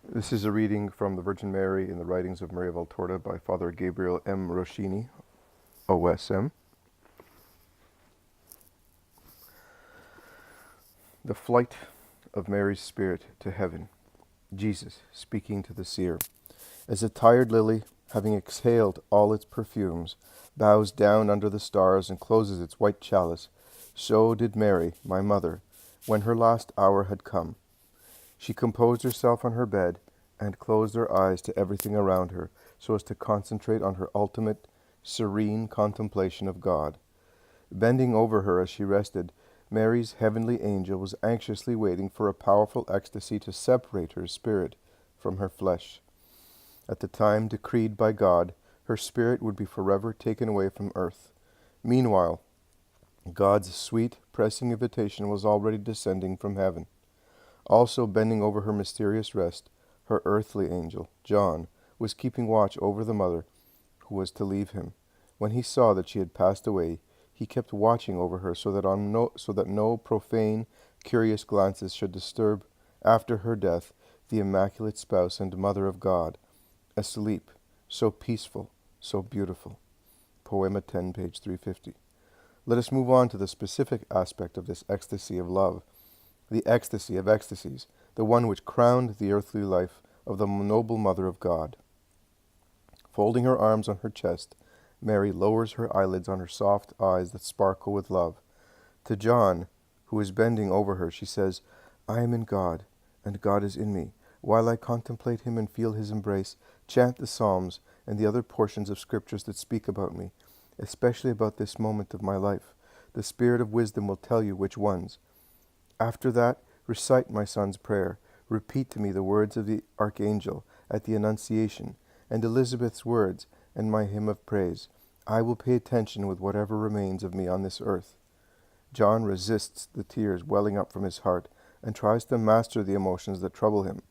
This is a reading from the Virgin Mary in the writings of Maria Valtorta by Father Gabriel M. Roschini, OSM. The flight of Mary's spirit to heaven. Jesus speaking to the seer. As a tired lily, having exhaled all its perfumes, bows down under the stars and closes its white chalice, so did Mary, my mother, when her last hour had come. She composed herself on her bed and closed her eyes to everything around her so as to concentrate on her ultimate, serene contemplation of God. Bending over her as she rested, Mary's heavenly angel was anxiously waiting for a powerful ecstasy to separate her spirit from her flesh. At the time decreed by God, her spirit would be forever taken away from earth. Meanwhile, God's sweet, pressing invitation was already descending from heaven. Also bending over her mysterious rest, her earthly angel, John, was keeping watch over the mother who was to leave him. When he saw that she had passed away, he kept watching over her so that no profane, curious glances should disturb, after her death, the immaculate spouse and mother of God, asleep, so peaceful, so beautiful. Poema 10, page 350. Let us move on to the specific aspect of this ecstasy of love, the ecstasy of ecstasies, the one which crowned the earthly life of the noble Mother of God. Folding her arms on her chest, Mary lowers her eyelids on her soft eyes that sparkle with love. To John, who is bending over her, she says, I am in God, and God is in me. While I contemplate him and feel his embrace, chant the Psalms and the other portions of Scriptures that speak about me, especially about this moment of my life. The Spirit of wisdom will tell you which ones. After that, recite my son's prayer. Repeat to me the words of the Archangel at the Annunciation, and Elizabeth's words, and my hymn of praise. I will pay attention with whatever remains of me on this earth. John resists the tears welling up from his heart, and tries to master the emotions that trouble him.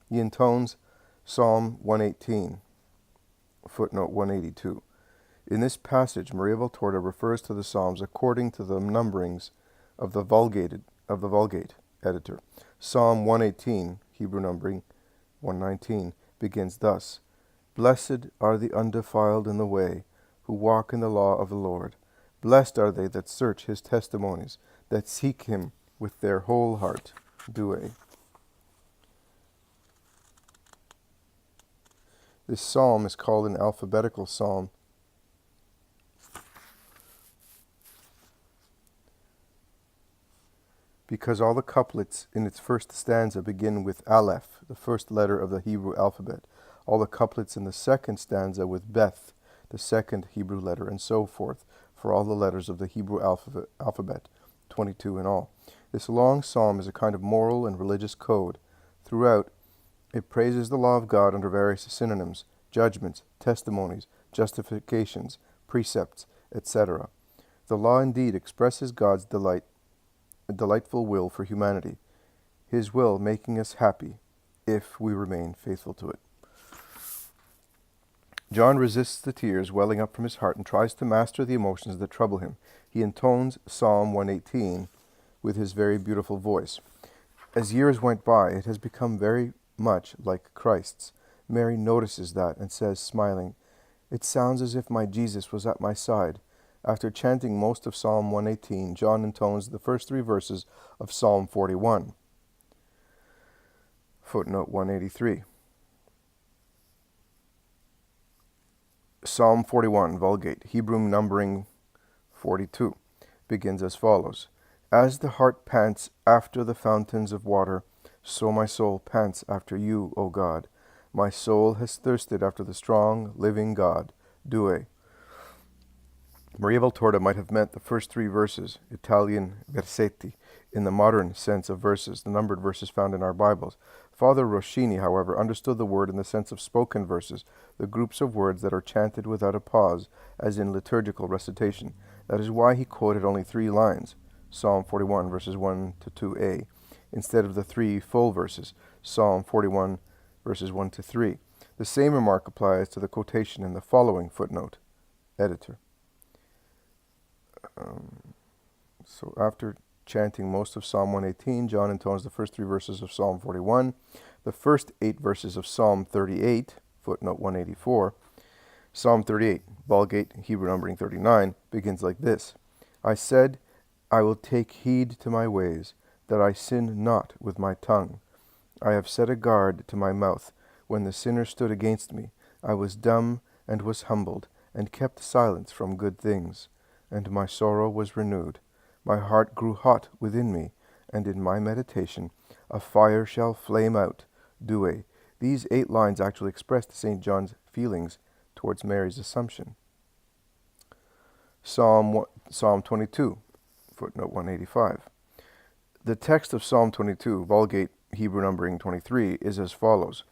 He intones Psalm 118, footnote 182. In this passage, Maria Valtorta refers to the Psalms according to the numberings of the Vulgate editor. Psalm 118, Hebrew numbering 119, begins thus: Blessed are the undefiled in the way, who walk in the law of the Lord. Blessed are they that search his testimonies, that seek him with their whole heart. Douay. This psalm is called an alphabetical psalm because all the couplets in its first stanza begin with Aleph, the first letter of the Hebrew alphabet. All the couplets in the second stanza with Beth, the second Hebrew letter, and so forth, for all the letters of the Hebrew alphabet, 22 in all. This long psalm is a kind of moral and religious code. Throughout, it praises the law of God under various synonyms, judgments, testimonies, justifications, precepts, etc. The law indeed expresses God's delightful will for humanity, his will making us happy if we remain faithful to it. John resists the tears welling up from his heart and tries to master the emotions that trouble him. He intones Psalm 118 with his very beautiful voice. As years went by, it has become very much like Christ's. Mary notices that and says, smiling, It sounds as if my Jesus was at my side. After chanting most of Psalm 118, John intones the first three verses of Psalm 41. Footnote 183. Psalm 41, Vulgate, Hebrew numbering 42, begins as follows: As the hart pants after the fountains of water, so my soul pants after you, O God. My soul has thirsted after the strong, living God. Douay. Maria Valtorta might have meant the first three verses, Italian versetti, in the modern sense of verses, the numbered verses found in our Bibles. Father Roschini, however, understood the word in the sense of spoken verses, the groups of words that are chanted without a pause, as in liturgical recitation. That is why he quoted only 3 lines, Psalm 41, verses 1 to 2a, instead of the 3 full verses, Psalm 41, verses 1 to 3. The same remark applies to the quotation in the following footnote. Editor. So after chanting most of Psalm 118, John intones the first 3 verses of Psalm 41. The first 8 verses of Psalm 38, footnote 184, Psalm 38, Vulgate, Hebrew numbering 39, begins like this. I said, I will take heed to my ways, that I sin not with my tongue. I have set a guard to my mouth. When the sinner stood against me, I was dumb and was humbled, and kept silence from good things. And my sorrow was renewed. My heart grew hot within me, and in my meditation a fire shall flame out. Douay. These 8 lines actually expressed St. John's feelings towards Mary's Assumption. Psalm 22, footnote 185. The text of Psalm 22, Vulgate, Hebrew numbering 23, is as follows.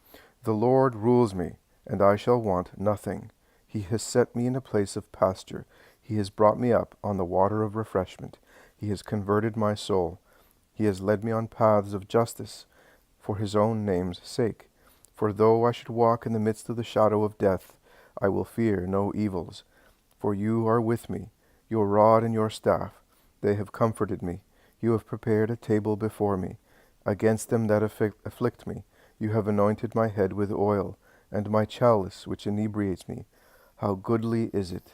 The Lord rules me, and I shall want nothing. He has set me in a place of pasture. He has brought me up on the water of refreshment. He has converted my soul. He has led me on paths of justice, for his own name's sake. For though I should walk in the midst of the shadow of death, I will fear no evils. For you are with me, your rod and your staff, they have comforted me. You have prepared a table before me. Against them that afflict me, you have anointed my head with oil, and my chalice which inebriates me. How goodly is it!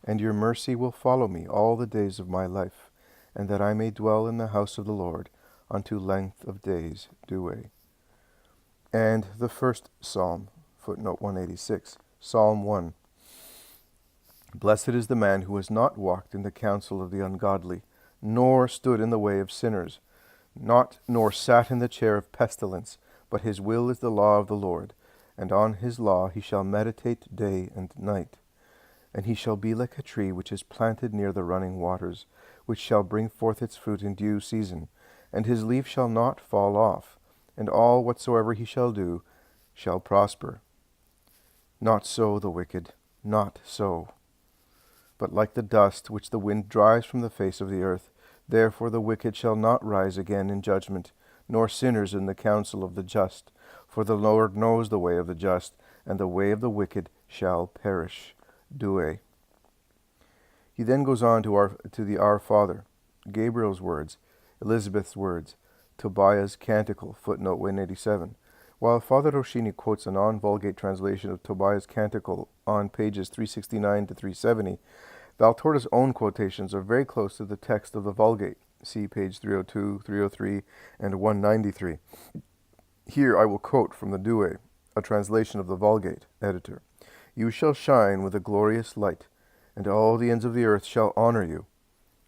And your mercy will follow me all the days of my life, and that I may dwell in the house of the Lord unto length of days. Douay. And the first Psalm, footnote 186, Psalm 1. Blessed is the man who has not walked in the counsel of the ungodly, nor stood in the way of sinners, nor sat in the chair of pestilence, but his will is the law of the Lord, and on his law he shall meditate day and night. And he shall be like a tree which is planted near the running waters, which shall bring forth its fruit in due season, and his leaf shall not fall off, and all whatsoever he shall do shall prosper. Not so the wicked, not so. But like the dust which the wind drives from the face of the earth, therefore the wicked shall not rise again in judgment, nor sinners in the counsel of the just. For the Lord knows the way of the just, and the way of the wicked shall perish. Douay. He then goes on to the Our Father, Gabriel's words, Elizabeth's words, Tobiah's Canticle, footnote 187. While Father Roschini quotes a non-Vulgate translation of Tobiah's Canticle on pages 369 to 370, Valtorta's own quotations are very close to the text of the Vulgate. See page 302, 303, and 193. Here I will quote from the Douay, a translation of the Vulgate, editor. You shall shine with a glorious light, and all the ends of the earth shall honor you.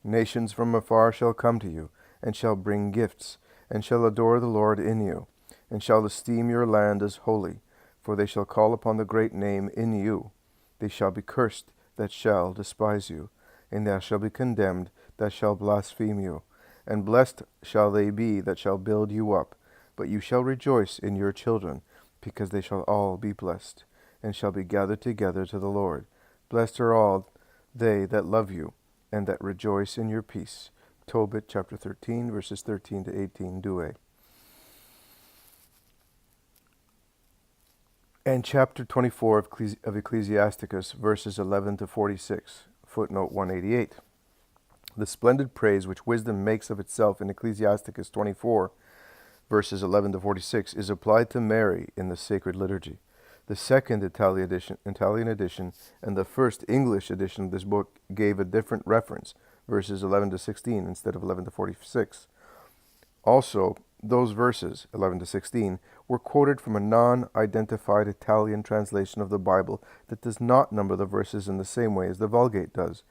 Nations from afar shall come to you, and shall bring gifts, and shall adore the Lord in you, and shall esteem your land as holy, for they shall call upon the great name in you. They shall be cursed that shall despise you, and they shall be condemned that shall blaspheme you. And blessed shall they be that shall build you up, but you shall rejoice in your children, because they shall all be blessed, and shall be gathered together to the Lord. Blessed are all they that love you, and that rejoice in your peace. Tobit chapter 13, verses 13 to 18, Douay. And chapter 24 of Ecclesiasticus, verses 11 to 46, footnote 188. The splendid praise which wisdom makes of itself in Ecclesiasticus 24, verses 11 to 46, is applied to Mary in the sacred liturgy. The second Italian edition and the first English edition of this book gave a different reference, verses 11 to 16 instead of 11 to 46. Also, those verses, 11 to 16, were quoted from a non-identified Italian translation of the Bible that does not number the verses in the same way as the Vulgate does.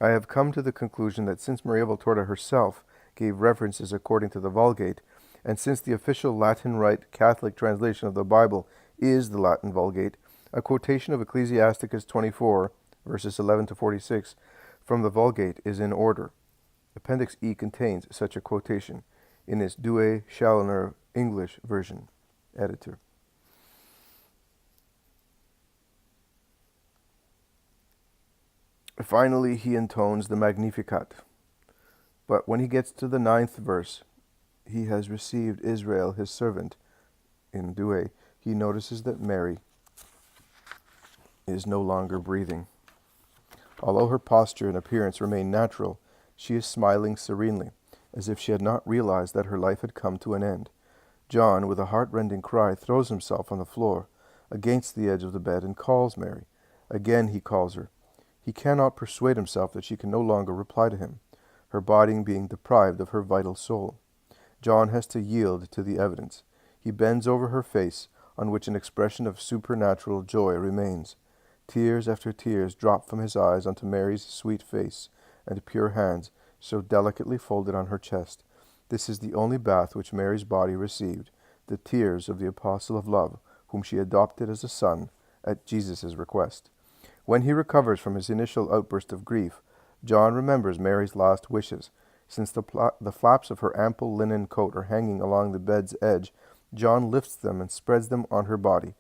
I have come to the conclusion that since Maria Valtorta herself gave references according to the Vulgate, and since the official Latin Rite Catholic translation of the Bible is the Latin Vulgate, a quotation of Ecclesiasticus 24, verses 11 to 46, from the Vulgate is in order. Appendix E contains such a quotation in its Douay Challoner English version. Editor. Finally, he intones the Magnificat. But when he gets to the 9th verse, he has received Israel his servant, in Douay, he notices that Mary is no longer breathing. Although her posture and appearance remain natural, she is smiling serenely, as if she had not realized that her life had come to an end. John, with a heart-rending cry, throws himself on the floor against the edge of the bed and calls Mary. Again he calls her. He cannot persuade himself that she can no longer reply to him, her body being deprived of her vital soul. John has to yield to the evidence. He bends over her face, on which an expression of supernatural joy remains. Tears after tears drop from his eyes onto Mary's sweet face and pure hands, so delicately folded on her chest. This is the only bath which Mary's body received, the tears of the apostle of love, whom she adopted as a son at Jesus' request. When he recovers from his initial outburst of grief, John remembers Mary's last wishes. Since the flaps of her ample linen coat are hanging along the bed's edge, John lifts them and spreads them on her body.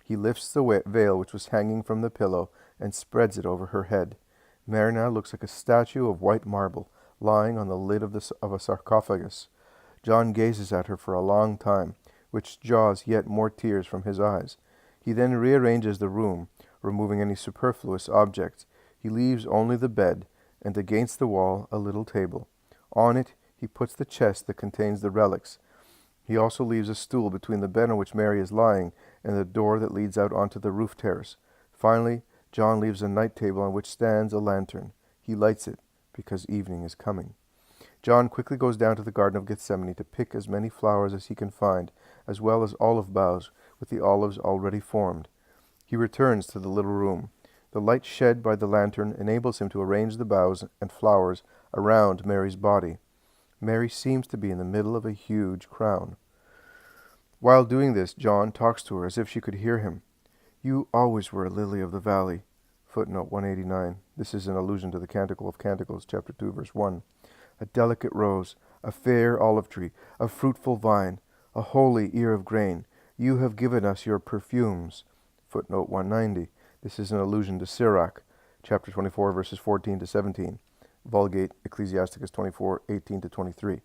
He lifts the veil which was hanging from the pillow and spreads it over her head. Mary now looks like a statue of white marble, lying on the lid of a sarcophagus. John gazes at her for a long time, which draws yet more tears from his eyes. He then rearranges the room, removing any superfluous objects. He leaves only the bed, and against the wall a little table. On it he puts the chest that contains the relics. He also leaves a stool between the bed on which Mary is lying and the door that leads out onto the roof terrace. Finally, John leaves a night table on which stands a lantern. He lights it, because evening is coming. John quickly goes down to the Garden of Gethsemane to pick as many flowers as he can find, as well as olive boughs with the olives already formed. He returns to the little room. The light shed by the lantern enables him to arrange the boughs and flowers around Mary's body. Mary seems to be in the middle of a huge crown. While doing this, John talks to her as if she could hear him. "You always were a lily of the valley." Footnote 189. This is an allusion to the Canticle of Canticles, chapter 2, verse 1. "A delicate rose, a fair olive tree, a fruitful vine, a holy ear of grain. You have given us your perfumes." Footnote 190. This is an allusion to Sirach, chapter 24, verses 14 to 17. Vulgate Ecclesiasticus 24, 18 to 23.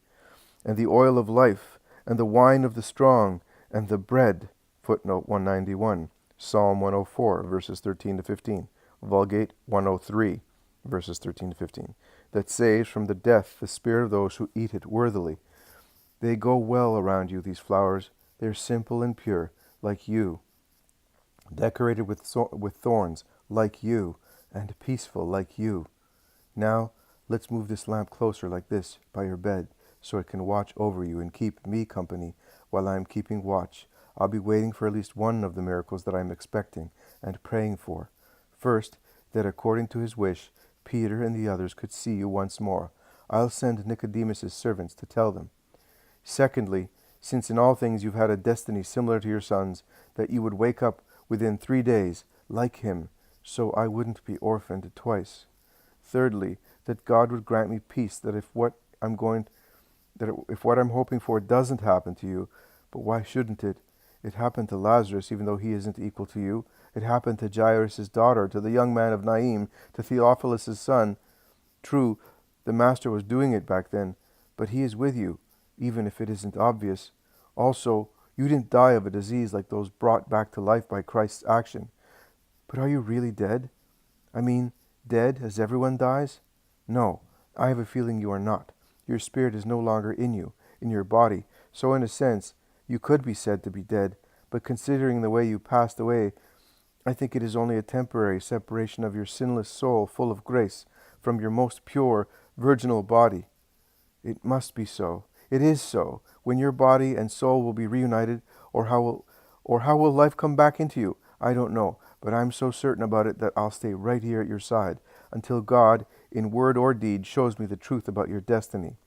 "And the oil of life, and the wine of the strong, and the bread." Footnote 191. Psalm 104, verses 13 to 15. Vulgate 103, verses 13 to 15. "That saves from the death the spirit of those who eat it worthily." They go well around you, these flowers. They're simple and pure, like you. Decorated with thorns, like you, and peaceful, like you. Now, let's move this lamp closer like this, by your bed, so it can watch over you and keep me company while I am keeping watch. I'll be waiting for at least one of the miracles that I'm expecting and praying for. First, that according to his wish, Peter and the others could see you once more. I'll send Nicodemus' servants to tell them. Secondly, since in all things you've had a destiny similar to your son's, that you would wake up within 3 days, like him, so I wouldn't be orphaned twice. Thirdly, that God would grant me peace, that if what I'm hoping for doesn't happen to you, but why shouldn't it? It happened to Lazarus, even though he isn't equal to you. It happened to Jairus' daughter, to the young man of Naim, to Theophilus' son. True, the Master was doing it back then, but he is with you, even if it isn't obvious. Also, you didn't die of a disease like those brought back to life by Christ's action. But are you really dead? I mean, dead as everyone dies? No, I have a feeling you are not. Your spirit is no longer in you, in your body, so in a sense, you could be said to be dead, but considering the way you passed away, I think it is only a temporary separation of your sinless soul full of grace from your most pure, virginal body. It must be so. It is so. When your body and soul will be reunited, or how will life come back into you? I don't know, but I'm so certain about it that I'll stay right here at your side until God, in word or deed, shows me the truth about your destiny.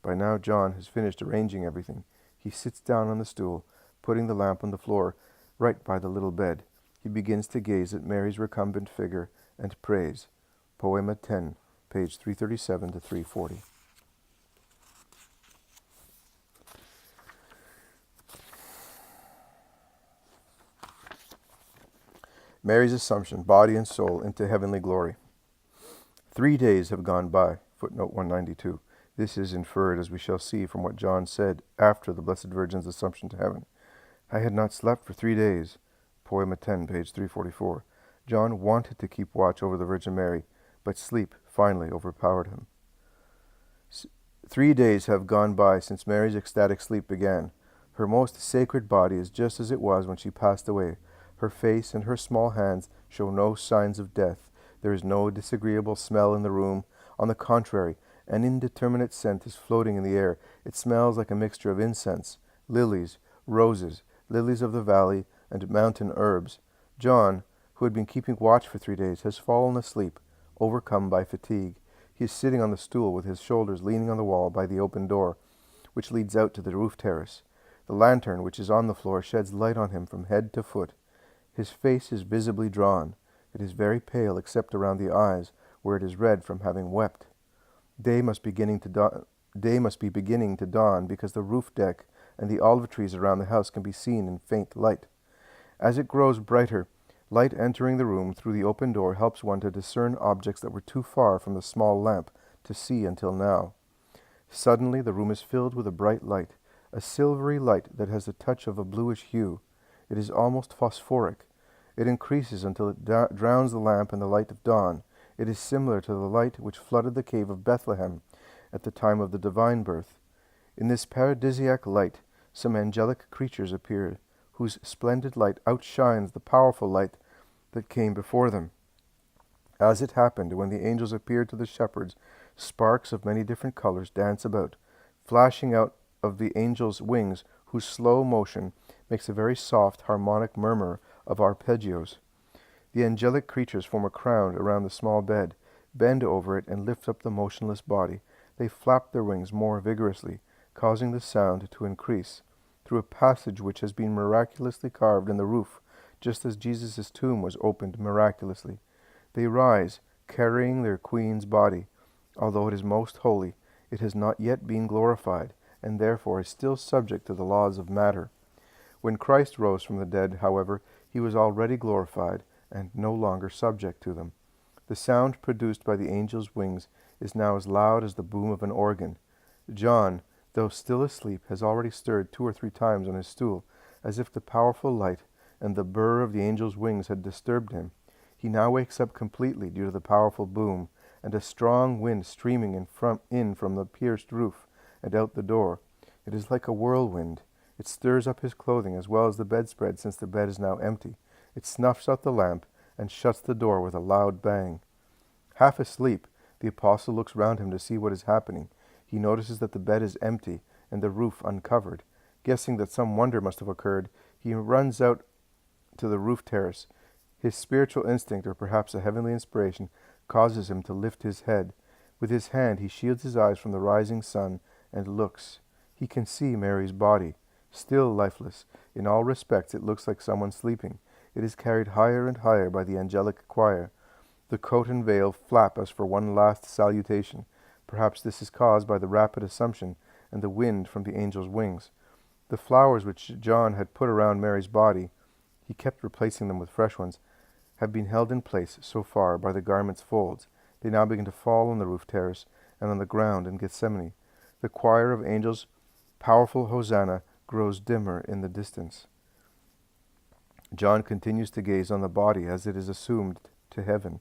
By now John has finished arranging everything. He sits down on the stool, putting the lamp on the floor, right by the little bed. He begins to gaze at Mary's recumbent figure and prays. Poema 10, page 337 to 340. Mary's Assumption, body and soul, into heavenly glory. 3 days have gone by. Footnote 192. This is inferred, as we shall see, from what John said after the Blessed Virgin's Assumption to heaven. I had not slept for 3 days. Poema 10, page 344. John wanted to keep watch over the Virgin Mary, but sleep finally overpowered him. 3 days have gone by since Mary's ecstatic sleep began. Her most sacred body is just as it was when she passed away. Her face and her small hands show no signs of death. There is no disagreeable smell in the room. On the contrary, an indeterminate scent is floating in the air. It smells like a mixture of incense, lilies, roses, lilies of the valley, and mountain herbs. John, who had been keeping watch for 3 days, has fallen asleep, overcome by fatigue. He is sitting on the stool with his shoulders leaning on the wall by the open door, which leads out to the roof terrace. The lantern, which is on the floor, sheds light on him from head to foot. His face is visibly drawn. It is very pale except around the eyes, where it is red from having wept. Day must be beginning to dawn, because the roof deck and the olive trees around the house can be seen in faint light. As it grows brighter, light entering the room through the open door helps one to discern objects that were too far from the small lamp to see until now. Suddenly the room is filled with a bright light, a silvery light that has the touch of a bluish hue. It is almost phosphoric. It increases until it drowns the lamp in the light of dawn. It is similar to the light which flooded the cave of Bethlehem at the time of the divine birth. In this paradisiac light, some angelic creatures appeared, whose splendid light outshines the powerful light that came before them. As it happened, when the angels appeared to the shepherds, sparks of many different colors dance about, flashing out of the angels' wings, whose slow motion makes a very soft harmonic murmur of arpeggios. The angelic creatures form a crown around the small bed, bend over it, and lift up the motionless body. They flap their wings more vigorously, causing the sound to increase, through a passage which has been miraculously carved in the roof, just as Jesus' tomb was opened miraculously. They rise, carrying their queen's body. Although it is most holy, it has not yet been glorified, and therefore is still subject to the laws of matter. When Christ rose from the dead, however, he was already glorified, and no longer subject to them. The sound produced by the angel's wings is now as loud as the boom of an organ. John, though still asleep, has already stirred 2 or 3 times on his stool, as if the powerful light and the burr of the angel's wings had disturbed him. He now wakes up completely due to the powerful boom, and a strong wind streaming in from the pierced roof and out the door. It is like a whirlwind. It stirs up his clothing as well as the bedspread, since the bed is now empty. It snuffs out the lamp and shuts the door with a loud bang. Half asleep, the apostle looks round him to see what is happening. He notices that the bed is empty and the roof uncovered. Guessing that some wonder must have occurred, he runs out to the roof terrace. His spiritual instinct, or perhaps a heavenly inspiration, causes him to lift his head. With his hand he shields his eyes from the rising sun and looks. He can see Mary's body, still lifeless. In all respects it looks like someone sleeping. It is carried higher and higher by the angelic choir. The coat and veil flap as for one last salutation. Perhaps this is caused by the rapid assumption and the wind from the angel's wings. The flowers which John had put around Mary's body, he kept replacing them with fresh ones, have been held in place so far by the garment's folds. They now begin to fall on the roof terrace and on the ground in Gethsemane. The choir of angels' powerful Hosanna grows dimmer in the distance. John continues to gaze on the body as it is assumed to heaven.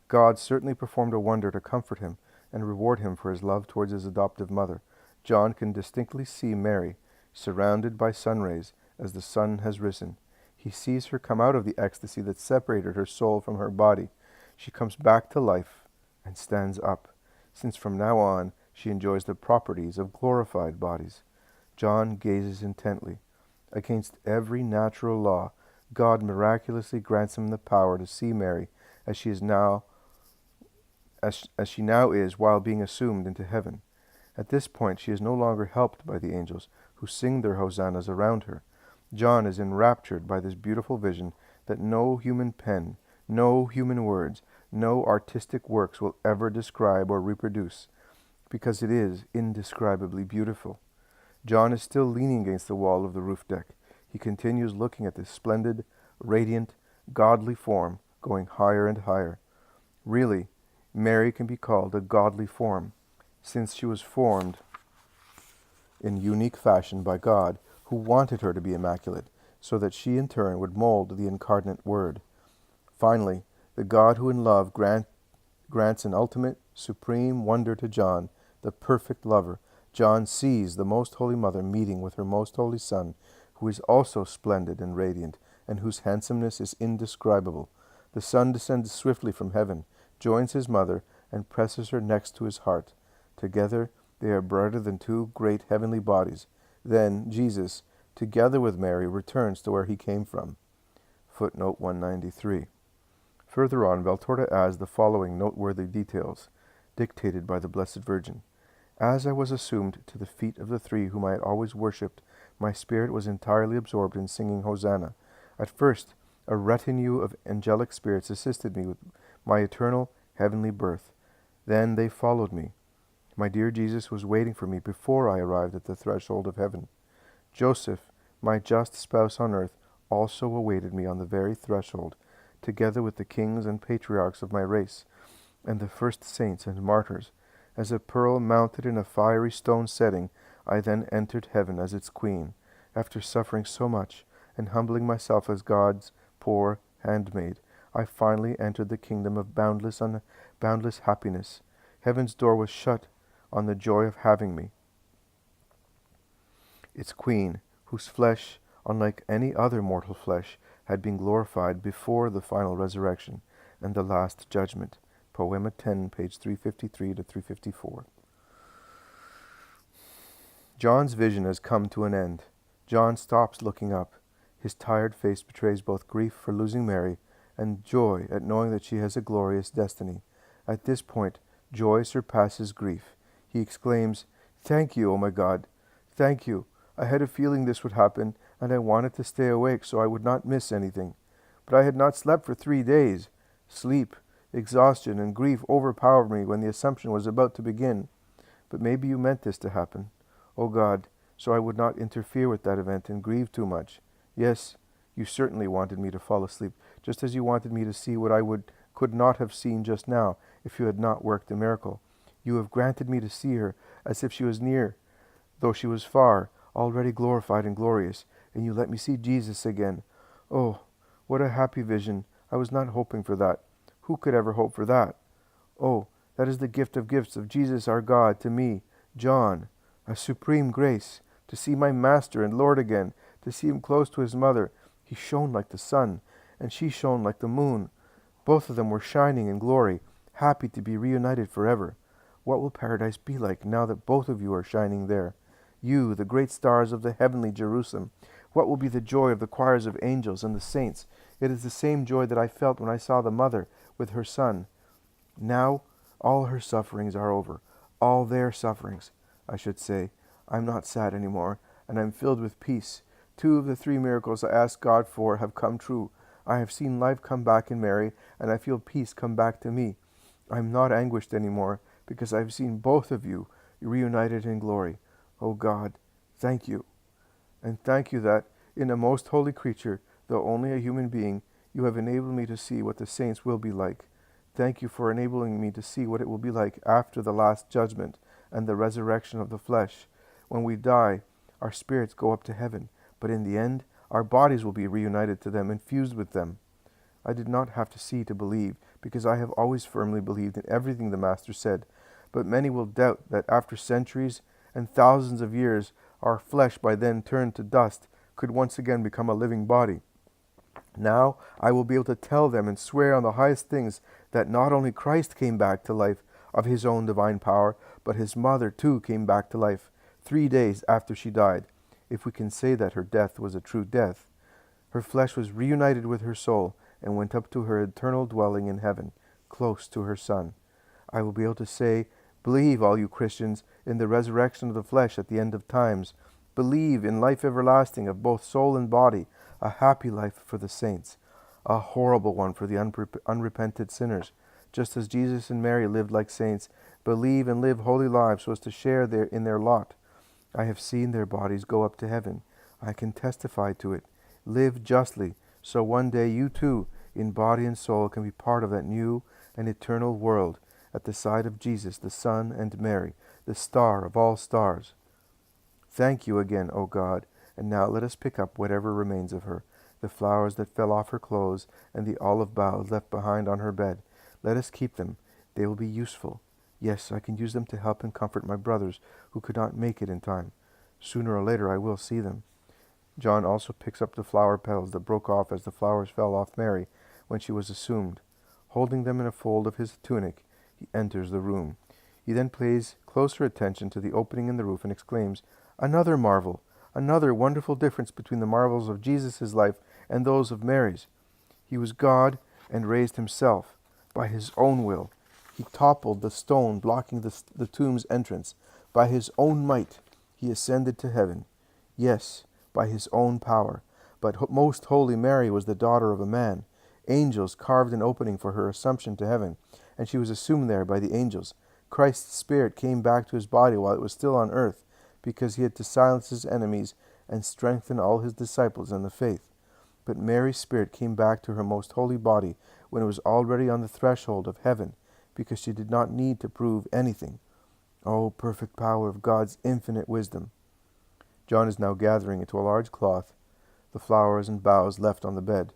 God certainly performed a wonder to comfort him and reward him for his love towards his adoptive mother. John can distinctly see Mary, surrounded by sun rays, as the sun has risen. He sees her come out of the ecstasy that separated her soul from her body. She comes back to life and stands up, since from now on she enjoys the properties of glorified bodies. John gazes intently. Against every natural law, God miraculously grants him the power to see Mary as she now is while being assumed into heaven. At this point she is no longer helped by the angels, who sing their hosannas around her. John is enraptured by this beautiful vision that no human pen, no human words, no artistic works will ever describe or reproduce, because it is indescribably beautiful. John is still leaning against the wall of the roof deck. He continues looking at this splendid, radiant, godly form going higher and higher. Really, Mary can be called a godly form, since she was formed in unique fashion by God, who wanted her to be immaculate, so that she in turn would mold the incarnate Word. Finally, the God who in love grants an ultimate, supreme wonder to John, the perfect lover. John sees the Most Holy Mother meeting with her Most Holy Son, who is also splendid and radiant, and whose handsomeness is indescribable. The Son descends swiftly from heaven, joins his mother, and presses her next to his heart. Together they are brighter than two great heavenly bodies. Then Jesus, together with Mary, returns to where he came from. Footnote 193. Further on, Valtorta adds the following noteworthy details, dictated by the Blessed Virgin. As I was assumed to the feet of the three whom I had always worshipped, my spirit was entirely absorbed in singing Hosanna. At first, a retinue of angelic spirits assisted me with my eternal heavenly birth. Then they followed me. My dear Jesus was waiting for me before I arrived at the threshold of heaven. Joseph, my just spouse on earth, also awaited me on the very threshold, together with the kings and patriarchs of my race, and the first saints and martyrs. As a pearl mounted in a fiery stone setting, I then entered heaven as its queen. After suffering so much, and humbling myself as God's poor handmaid, I finally entered the kingdom of boundless happiness. Heaven's door was shut on the joy of having me, its queen, whose flesh, unlike any other mortal flesh, had been glorified before the final resurrection and the last judgment. Poema 10, page 353 to 354. John's vision has come to an end. John stops looking up. His tired face betrays both grief for losing Mary and joy at knowing that she has a glorious destiny. At this point, joy surpasses grief. He exclaims, "Thank you, O my God. Thank you. I had a feeling this would happen, and I wanted to stay awake so I would not miss anything. But I had not slept for 3 days. Sleep, exhaustion, and grief overpowered me when the Assumption was about to begin. But maybe you meant this to happen, O God, so I would not interfere with that event and grieve too much. Yes, you certainly wanted me to fall asleep, just as you wanted me to see what I could not have seen just now if you had not worked a miracle. You have granted me to see her as if she was near, though she was far, already glorified and glorious, and you let me see Jesus again. Oh, what a happy vision. I was not hoping for that. Who could ever hope for that? Oh, that is the gift of gifts of Jesus our God to me, John, a supreme grace, to see my Master and Lord again, to see him close to his mother. He shone like the sun, and she shone like the moon. Both of them were shining in glory, happy to be reunited forever. What will paradise be like now that both of you are shining there? You, the great stars of the heavenly Jerusalem. What will be the joy of the choirs of angels and the saints? It is the same joy that I felt when I saw the mother with her son. Now all her sufferings are over. All their sufferings, I should say. I'm not sad anymore, and I'm filled with peace. 2 of the 3 miracles I asked God for have come true. I have seen life come back in Mary, and I feel peace come back to me. I'm not anguished anymore, because I've seen both of you reunited in glory. Oh God, thank you. And thank you that, in a most holy creature, though only a human being, you have enabled me to see what the saints will be like. Thank you for enabling me to see what it will be like after the last judgment and the resurrection of the flesh. When we die, our spirits go up to heaven, but in the end, our bodies will be reunited to them and fused with them. I did not have to see to believe, because I have always firmly believed in everything the Master said. But many will doubt that after centuries and thousands of years, our flesh, by then turned to dust, could once again become a living body. Now I will be able to tell them and swear on the highest things that not only Christ came back to life of his own divine power, but his mother too came back to life 3 days after she died, if we can say that her death was a true death. Her flesh was reunited with her soul and went up to her eternal dwelling in heaven, close to her Son. I will be able to say, believe, all you Christians, in the resurrection of the flesh at the end of times. Believe in life everlasting of both soul and body, a happy life for the saints, a horrible one for the unrepented sinners. Just as Jesus and Mary lived like saints, believe and live holy lives so as to share in their lot. I have seen their bodies go up to heaven. I can testify to it. Live justly, so one day you too, in body and soul, can be part of that new and eternal world at the side of Jesus, the Son, and Mary, the star of all stars. Thank you again, O God, and now let us pick up whatever remains of her, the flowers that fell off her clothes and the olive boughs left behind on her bed. Let us keep them. They will be useful. Yes, I can use them to help and comfort my brothers who could not make it in time. Sooner or later I will see them. John also picks up the flower petals that broke off as the flowers fell off Mary when she was assumed. Holding them in a fold of his tunic, he enters the room. He then pays closer attention to the opening in the roof and exclaims, "Another marvel! Another wonderful difference between the marvels of Jesus' life and those of Mary's. He was God and raised himself by his own will. He toppled the stone blocking the tomb's entrance. By his own might, he ascended to heaven. Yes, by his own power. But most holy Mary was the daughter of a man. Angels carved an opening for her assumption to heaven, and she was assumed there by the angels. Christ's spirit came back to his body while it was still on earth, because he had to silence his enemies and strengthen all his disciples in the faith. But Mary's spirit came back to her most holy body when it was already on the threshold of heaven, because she did not need to prove anything. O perfect power of God's infinite wisdom! John is now gathering into a large cloth the flowers and boughs left on the bed.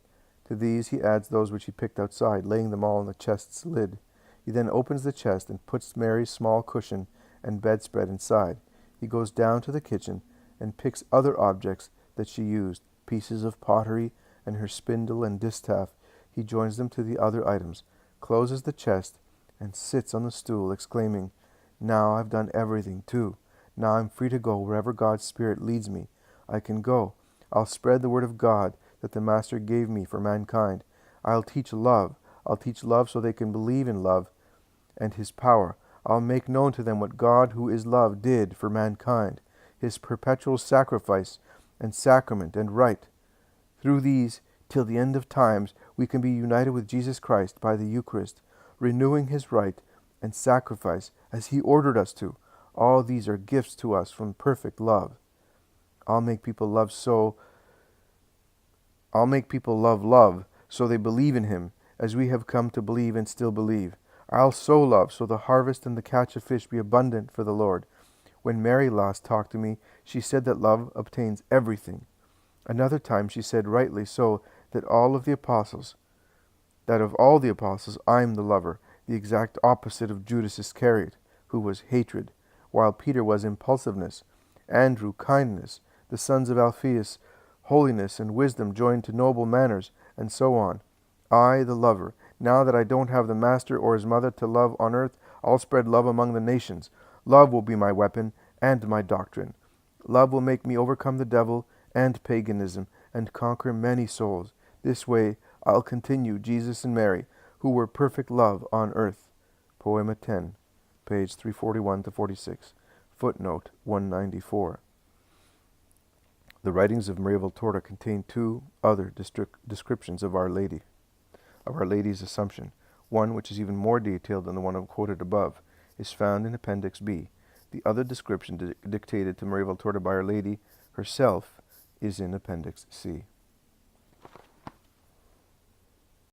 To these he adds those which he picked outside, laying them all on the chest's lid. He then opens the chest and puts Mary's small cushion and bedspread inside. He goes down to the kitchen and picks other objects that she used, pieces of pottery and her spindle and distaff. He joins them to the other items, closes the chest, and sits on the stool, exclaiming, "Now I've done everything, too. Now I'm free to go wherever God's Spirit leads me. I can go. I'll spread the word of God that the Master gave me for mankind. I'll teach love. I'll teach love so they can believe in love and his power. I'll make known to them what God, who is love, did for mankind, his perpetual sacrifice and sacrament and rite. Through these, till the end of times, we can be united with Jesus Christ by the Eucharist, renewing his rite and sacrifice as he ordered us to. All these are gifts to us from perfect love. I'll make people love love so they believe in him, as we have come to believe and still believe. I'll sow love so the harvest and the catch of fish be abundant for the Lord. When Mary last talked to me, she said that love obtains everything. Another time she said rightly so that of all the apostles, I'm the lover, the exact opposite of Judas Iscariot, who was hatred, while Peter was impulsiveness, Andrew kindness, the sons of Alphaeus holiness and wisdom joined to noble manners, and so on. I, the lover, now that I don't have the Master or his mother to love on earth, I'll spread love among the nations. Love will be my weapon and my doctrine. Love will make me overcome the devil and paganism and conquer many souls. This way I'll continue Jesus and Mary, who were perfect love on earth. Poema 10, page 341-46, footnote 194. The writings of Maria Valtorta contain two other descriptions of Our Lady's Assumption. One, which is even more detailed than the one quoted above, is found in Appendix B. The other description dictated to Maria Valtorta by Our Lady herself is in Appendix C.